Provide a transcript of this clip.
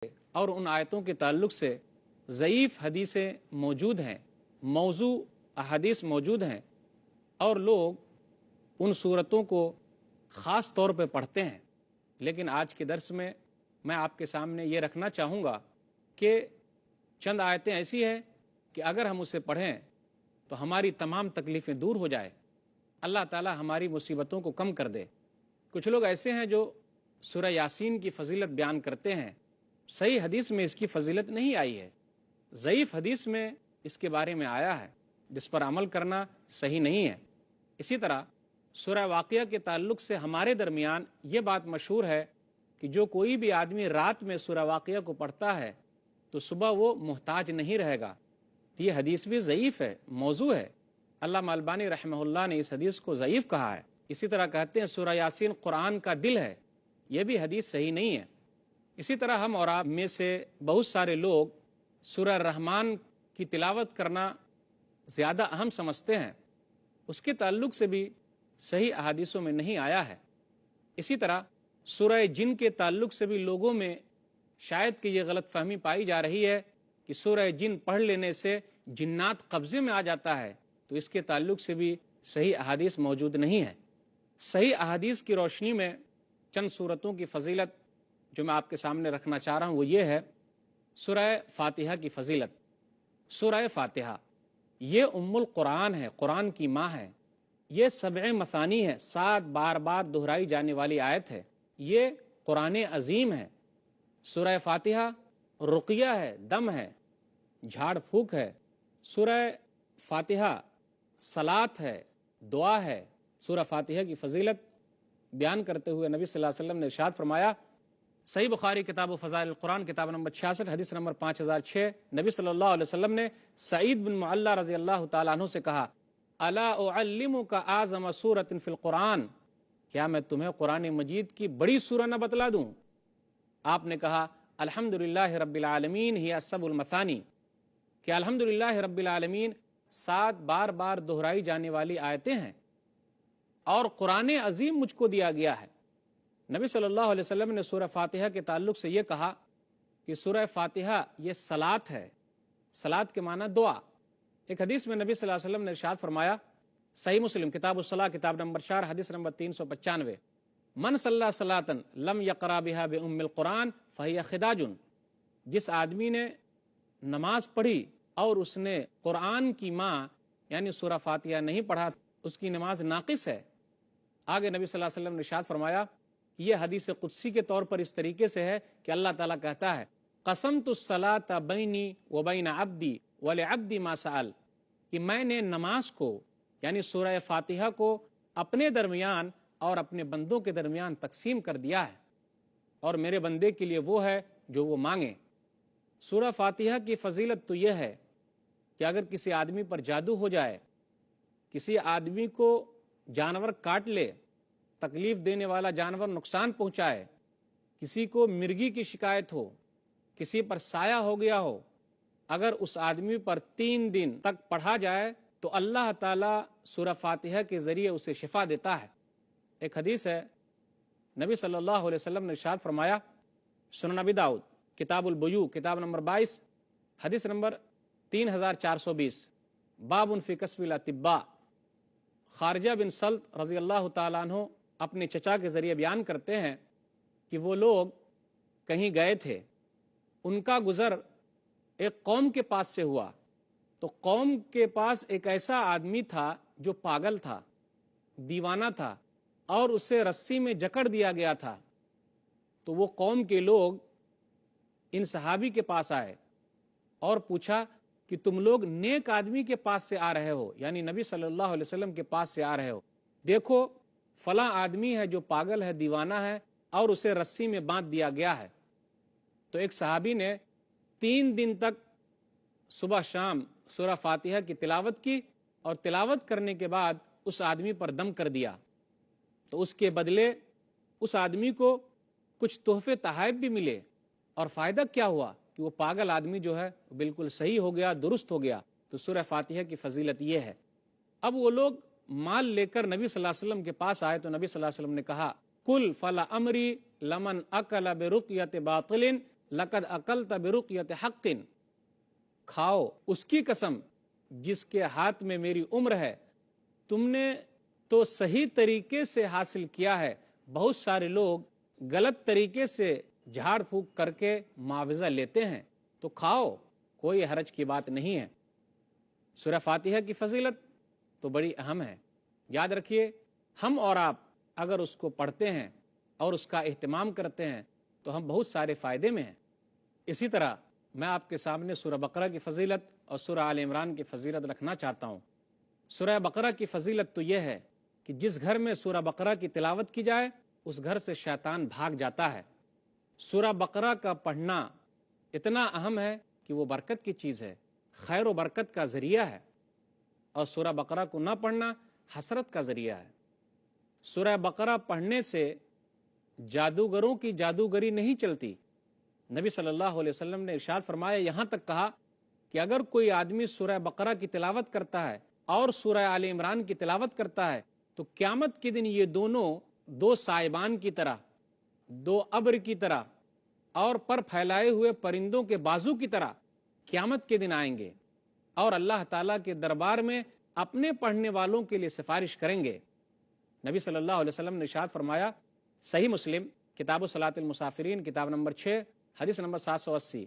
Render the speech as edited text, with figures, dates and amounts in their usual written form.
اور ان آیتوں کے تعلق سے ضعیف حدیثیں موجود ہیں، موضوع احادیث موجود ہیں، اور لوگ ان صورتوں کو خاص طور پہ پڑھتے ہیں۔ لیکن آج کے درس میں میں آپ کے سامنے یہ رکھنا چاہوں گا کہ چند آیتیں ایسی ہیں کہ اگر ہم اسے پڑھیں تو ہماری تمام تکلیفیں دور ہو جائے، اللہ تعالی ہماری مصیبتوں کو کم کر دے۔ کچھ لوگ ایسے ہیں جو سورہ یاسین کی فضیلت بیان کرتے ہیں، صحیح حدیث میں اس کی فضیلت نہیں آئی ہے، ضعیف حدیث میں اس کے بارے میں آیا ہے، جس پر عمل کرنا صحیح نہیں ہے۔ اسی طرح سورہ واقعہ کے تعلق سے ہمارے درمیان یہ بات مشہور ہے کہ جو کوئی بھی آدمی رات میں سورہ واقعہ کو پڑھتا ہے تو صبح وہ محتاج نہیں رہے گا۔ یہ حدیث بھی ضعیف ہے، موضوع ہے۔ علامہ البانی رحمہ اللہ نے اس حدیث کو ضعیف کہا ہے۔ اسی طرح کہتے ہیں سورہ یاسین قرآن کا دل ہے، یہ بھی حدیث صحیح نہیں ہے۔ اسی طرح ہم اور آپ میں سے بہت سارے لوگ سورہ رحمان کی تلاوت کرنا زیادہ اہم سمجھتے ہیں، اس کے تعلق سے بھی صحیح احادیثوں میں نہیں آیا ہے۔ اسی طرح سورہ جن کے تعلق سے بھی لوگوں میں شاید کہ یہ غلط فہمی پائی جا رہی ہے کہ سورہ جن پڑھ لینے سے جنات قبضے میں آ جاتا ہے، تو اس کے تعلق سے بھی صحیح احادیث موجود نہیں ہے۔ صحیح احادیث کی روشنی میں چند صورتوں کی فضیلت جو میں آپ کے سامنے رکھنا چاہ رہا ہوں وہ یہ ہے سورہ فاتحہ کی فضیلت۔ سورہ فاتحہ یہ ام القرآن ہے، قرآن کی ماں ہے، یہ 7 مثانی ہے، 7 بار بار دہرائی جانے والی آیت ہے، یہ قرآن عظیم ہے۔ سورہ فاتحہ رقیہ ہے، دم ہے، جھاڑ پھونک ہے۔ سورہ فاتحہ صلاۃ ہے، دعا ہے۔ سورہ فاتحہ کی فضیلت بیان کرتے ہوئے نبی صلی اللہ علیہ وسلم نے ارشاد فرمایا، صحیح بخاری کتاب و فضائل القرآن کتاب نمبر 66 حدیث نمبر 5006، نبی صلی اللہ علیہ وسلم نے سعید بن معلہ رضی اللہ تعالیٰ عنہ سے کہا، الا اعلمک اعظم سورۃ فی القرآن، کیا میں تمہیں قرآن مجید کی بڑی سورہ نہ بتلا دوں؟ آپ نے کہا الحمدللہ رب العالمین ہی السبع المثانی، کہ الحمدللہ رب العالمین 7 بار بار دہرائی جانے والی آیتیں ہیں، اور قرآن عظیم مجھ کو دیا گیا ہے۔ نبی صلی اللہ علیہ وسلم نے سورہ فاتحہ کے تعلق سے یہ کہا کہ سورہ فاتحہ یہ صلاۃ ہے، صلاۃ کے معنی دعا۔ ایک حدیث میں نبی صلی اللہ علیہ وسلم نے ارشاد فرمایا، صحیح مسلم کتاب الصلاۃ کتاب نمبر 4 حدیث نمبر 395، من صلی صلاۃ لم یقرأ بها بام القرآن فہی خداج، جس آدمی نے نماز پڑھی اور اس نے قرآن کی ماں یعنی سورہ فاتحہ نہیں پڑھا، اس کی نماز ناقص ہے۔ آگے نبی صلی اللہ علیہ وسلم نے ارشاد فرمایا کہ یہ حدیث قدسی کے طور پر اس طریقے سے ہے کہ اللہ تعالیٰ کہتا ہے، قسمت الصلاۃ بینی و بین عبدی ولعبدی ما سأل، کہ میں نے نماز کو یعنی سورہ فاتحہ کو اپنے درمیان اور اپنے بندوں کے درمیان تقسیم کر دیا ہے، اور میرے بندے کے لیے وہ ہے جو وہ مانگے۔ سورہ فاتحہ کی فضیلت تو یہ ہے کہ اگر کسی آدمی پر جادو ہو جائے، کسی آدمی کو جانور کاٹ لے، تکلیف دینے والا جانور نقصان پہنچائے، کسی کو مرگی کی شکایت ہو، کسی پر سایہ ہو گیا ہو، اگر اس آدمی پر 3 دن تک پڑھا جائے تو اللہ تعالیٰ سورہ فاتحہ کے ذریعے اسے شفا دیتا ہے۔ ایک حدیث ہے، نبی صلی اللہ علیہ وسلم نے ارشاد فرمایا، سنن ابی داؤد کتاب البیوع کتاب نمبر 22 حدیث نمبر 3420، باب فی کسب الاطباء۔ خارجہ بن سلط رضی اللہ تعالیٰ عنہ اپنے چچا کے ذریعے بیان کرتے ہیں کہ وہ لوگ کہیں گئے تھے، ان کا گزر ایک قوم کے پاس سے ہوا، تو قوم کے پاس ایک ایسا آدمی تھا جو پاگل تھا، دیوانہ تھا، اور اسے رسی میں جکڑ دیا گیا تھا۔ تو وہ قوم کے لوگ ان صحابی کے پاس آئے اور پوچھا کہ تم لوگ نیک آدمی کے پاس سے آ رہے ہو، یعنی نبی صلی اللہ علیہ وسلم کے پاس سے آ رہے ہو، دیکھو فلاں آدمی ہے جو پاگل ہے، دیوانہ ہے، اور اسے رسی میں باندھ دیا گیا ہے۔ تو ایک صحابی نے 3 دن تک صبح شام سورہ فاتحہ کی تلاوت کی، اور تلاوت کرنے کے بعد اس آدمی پر دم کر دیا، تو اس کے بدلے اس آدمی کو کچھ تحفے تحائف بھی ملے، اور فائدہ کیا ہوا کہ وہ پاگل آدمی جو ہے بالکل صحیح ہو گیا، درست ہو گیا۔ تو سورہ فاتحہ کی فضیلت یہ ہے۔ اب وہ لوگ مال لے کر نبی صلی اللہ علیہ وسلم کے پاس آئے، تو نبی صلی اللہ علیہ وسلم نے کہا، کل فلا امری لمن اکل برقیت باطل لقد اکلت برقیت حق، کھاؤ اس کی قسم جس کے ہاتھ میں میری عمر ہے، تم نے تو صحیح طریقے سے حاصل کیا ہے، بہت سارے لوگ غلط طریقے سے جھاڑ پھونک کر کے معاوضہ لیتے ہیں، تو کھاؤ، کوئی حرج کی بات نہیں ہے۔ سورہ فاتحہ کی فضیلت تو بڑی اہم ہے، یاد رکھیے ہم اور آپ اگر اس کو پڑھتے ہیں اور اس کا اہتمام کرتے ہیں تو ہم بہت سارے فائدے میں ہیں۔ اسی طرح میں آپ کے سامنے سورہ بقرہ کی فضیلت اور سورہ آل عمران کی فضیلت رکھنا چاہتا ہوں۔ سورہ بقرہ کی فضیلت تو یہ ہے کہ جس گھر میں سورہ بقرہ کی تلاوت کی جائے اس گھر سے شیطان بھاگ جاتا ہے۔ سورہ بقرہ کا پڑھنا اتنا اہم ہے کہ وہ برکت کی چیز ہے، خیر و برکت کا ذریعہ ہے، اور سورہ بقرہ کو نہ پڑھنا حسرت کا ذریعہ ہے۔ سورہ بقرہ پڑھنے سے جادوگروں کی جادوگری نہیں چلتی۔ نبی صلی اللہ علیہ وسلم نے ارشاد فرمایا، یہاں تک کہا کہ اگر کوئی آدمی سورہ بقرہ کی تلاوت کرتا ہے اور سورہ آل عمران کی تلاوت کرتا ہے تو قیامت کے دن یہ دونوں دو سائبان کی طرح، دو ابر کی طرح اور پر پھیلائے ہوئے پرندوں کے بازو کی طرح قیامت کے دن آئیں گے اور اللہ تعالیٰ کے دربار میں اپنے پڑھنے والوں کے لیے سفارش کریں گے۔ نبی صلی اللہ علیہ وسلم نے ارشاد فرمایا، صحیح مسلم کتاب صلاۃ المسافرین کتاب نمبر 6 حدیث نمبر 780،